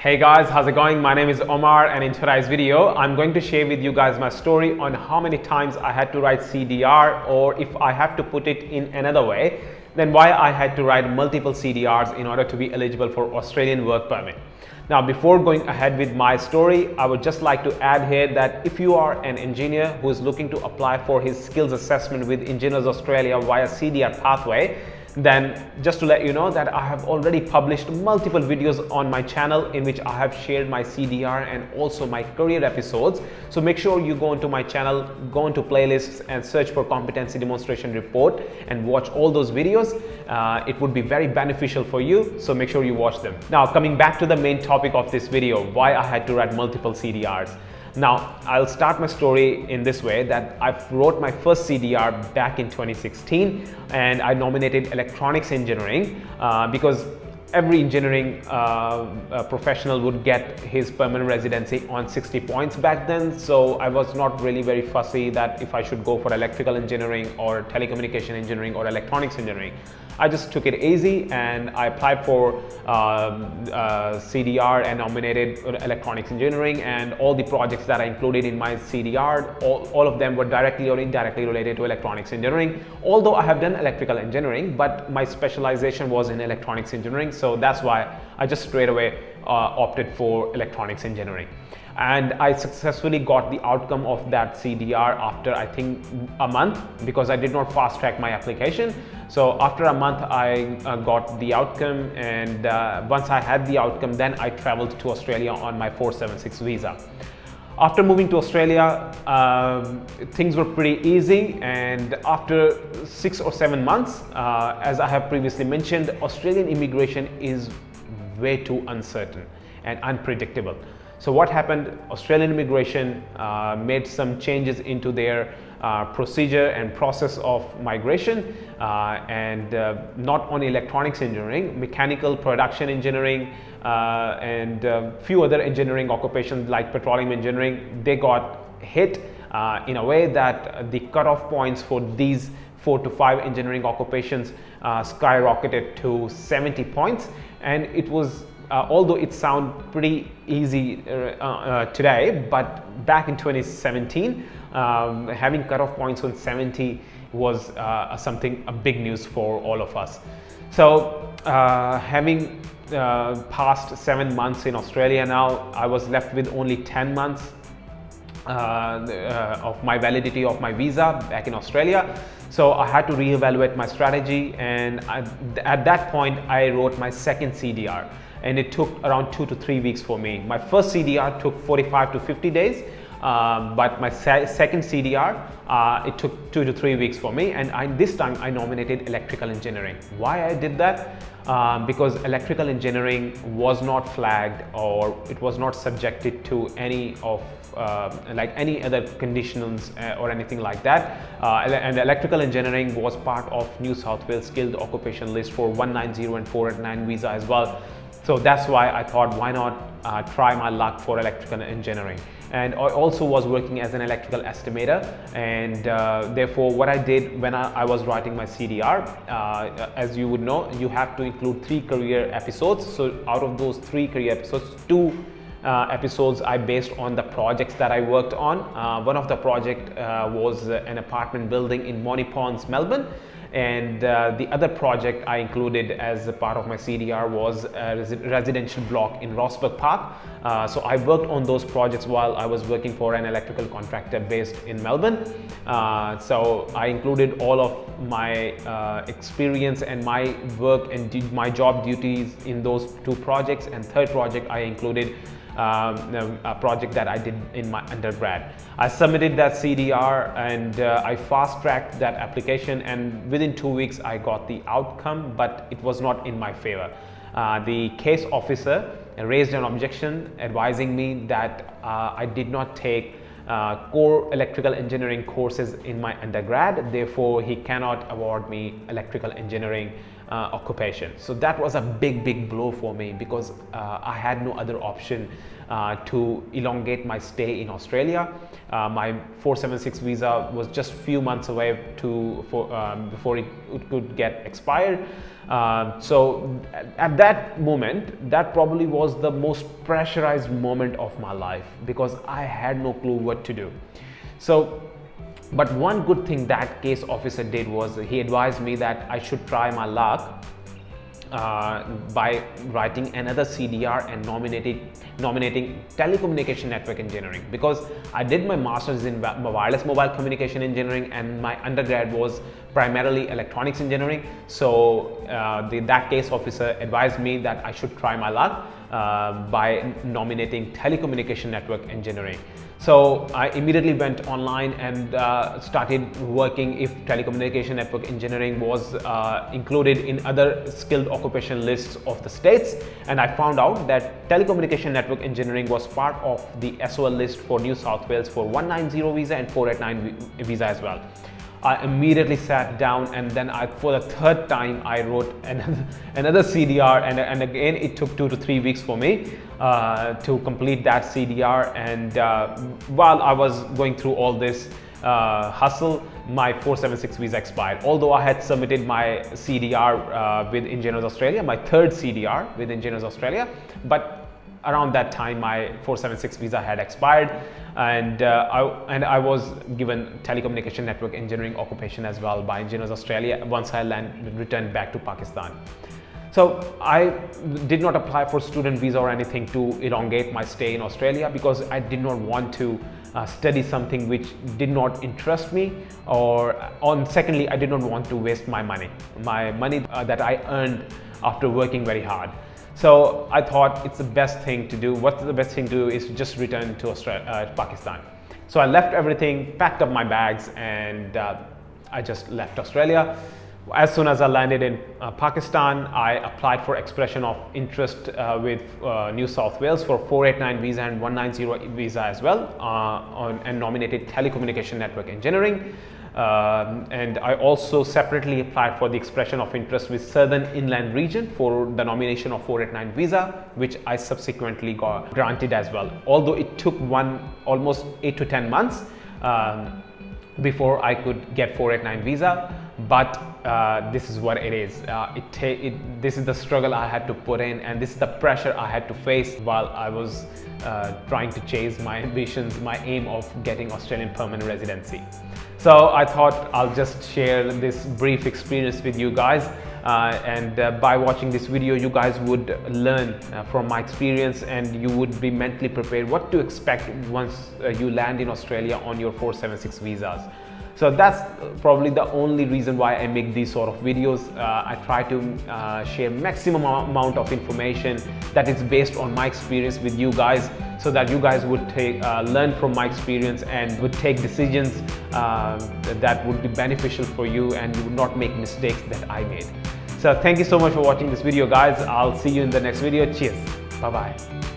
Hey guys, how's it going? My name is Omar, and in today's video I'm going to share with you guys my story on how many times I had to write CDR, or if I have to put it in another way, then why I had to write multiple CDRs in order to be eligible for Australian work permit. Now, before going ahead with my story, I would just like to add here that if you are an engineer who is looking to apply for his skills assessment with Engineers Australia via CDR pathway, then just to let you know that I have already published multiple videos on my channel in which I have shared my CDR and also my career episodes. So make sure you go into my channel, go into playlists and search for competency demonstration report and watch all those videos. It would be very beneficial for you, so make sure you watch them. Now, coming back to the main topic of this video, why I had to write multiple CDRs. Now, I'll start my story in this way, that I wrote my first CDR back in 2016 and I nominated electronics engineering because every engineering professional would get his permanent residency on 60 points back then. So I was not really very fussy that if I should go for electrical engineering or telecommunication engineering or electronics engineering. I just took it easy and I applied for CDR and nominated electronics engineering, and all the projects that I included in my CDR, all of them were directly or indirectly related to electronics engineering. Although I have done electrical engineering, but my specialization was in electronics engineering, so that's why I just straight away opted for electronics engineering. And I successfully got the outcome of that CDR after I think a month, because I did not fast track my application. So after a month I got the outcome, and once I had the outcome, then I traveled to Australia on my 476 visa. After moving to Australia, things were pretty easy, and after 6 or 7 months, as I have previously mentioned, Australian immigration is way too uncertain and unpredictable. So what happened? Australian immigration made some changes into their procedure and process of migration, and not only electronics engineering, mechanical production engineering, and few other engineering occupations like petroleum engineering, they got hit in a way that the cutoff points for these 4 to 5 engineering occupations skyrocketed to 70 points, and it was although it sounds pretty easy today, but back in 2017, having cutoff points on 70 was a big news for all of us. So having passed 7 months in Australia now, I was left with only 10 months of my validity of my visa back in Australia. So I had to reevaluate my strategy, and at that point I wrote my second CDR, and it took around 2 to 3 weeks for me. My first CDR took 45 to 50 days, but my second CDR, it took 2 to 3 weeks for me, and this time I nominated electrical engineering. Why I did that? Because electrical engineering was not flagged, or it was not subjected to any of like any other conditions or anything like that, and electrical engineering was part of New South Wales skilled occupation list for 190 and 489 visa as well. So that's why I thought, why not try my luck for electrical engineering. And I also was working as an electrical estimator, and therefore what I did when I was writing my CDR, as you would know, you have to include 3 career episodes. So out of those 3 career episodes, 2 episodes I based on the projects that I worked on. One of the project was an apartment building in Moni Ponds, Melbourne, and the other project I included as a part of my CDR was a residential block in Rossburg Park. So I worked on those projects while I was working for an electrical contractor based in Melbourne. So I included all of my experience and my work and my job duties in those 2 projects, and third project I included a project that I did in my undergrad. I submitted that CDR, and I fast tracked that application, and within 2 weeks I got the outcome, but it was not in my favor. The case officer raised an objection advising me that I did not take core electrical engineering courses in my undergrad, therefore he cannot award me electrical engineering occupation. So that was a big blow for me, because I had no other option to elongate my stay in Australia. My 476 visa was just few months away before it could get expired. So at that moment, that probably was the most pressurized moment of my life, because I had no clue what to do. So, but one good thing that case officer did was he advised me that I should try my luck by writing another CDR and nominating telecommunication network engineering, because I did my master's in wireless mobile communication engineering and my undergrad was primarily electronics engineering. So that case officer advised me that I should try my luck by nominating telecommunication network engineering. So I immediately went online and started working if telecommunication network engineering was included in other skilled occupation lists of the states, and I found out that telecommunication network engineering was part of the SOL list for New South Wales for 190 visa and 489 visa as well. I immediately sat down, and then for the third time I wrote another CDR, and again it took 2 to 3 weeks for me to complete that CDR. And while I was going through all this hustle, my 476 visa expired. Although I had submitted my CDR with Engineers Australia, my third CDR with Engineers Australia, but around that time my 476 visa had expired, and I was given telecommunication network engineering occupation as well by Engineers Australia once I returned back to Pakistan. So I did not apply for student visa or anything to elongate my stay in Australia, because I did not want to study something which did not interest me, secondly, I did not want to waste my money that I earned after working very hard. So I thought it's the best thing to do. What's the best thing to do is to just return to Pakistan. So I left everything, packed up my bags, and I just left Australia. As soon as I landed in Pakistan, I applied for expression of interest with New South Wales for 489 visa and 190 visa as well, and nominated telecommunication network engineering. And I also separately applied for the expression of interest with Southern Inland Region for the nomination of 489 visa, which I subsequently got granted as well. Although it took almost 8 to 10 months before I could get 489 visa, but this is what it is. This is the struggle I had to put in, and this is the pressure I had to face while I was trying to chase my ambitions, my aim of getting Australian permanent residency. So I thought I'll just share this brief experience with you guys, and by watching this video you guys would learn from my experience, and you would be mentally prepared what to expect once you land in Australia on your 476 visas. So that's probably the only reason why I make these sort of videos. I try to share maximum amount of information that is based on my experience with you guys, so that you guys would learn from my experience and would take decisions that would be beneficial for you, and you would not make mistakes that I made. So thank you so much for watching this video, guys. I'll see you in the next video. Cheers. Bye bye.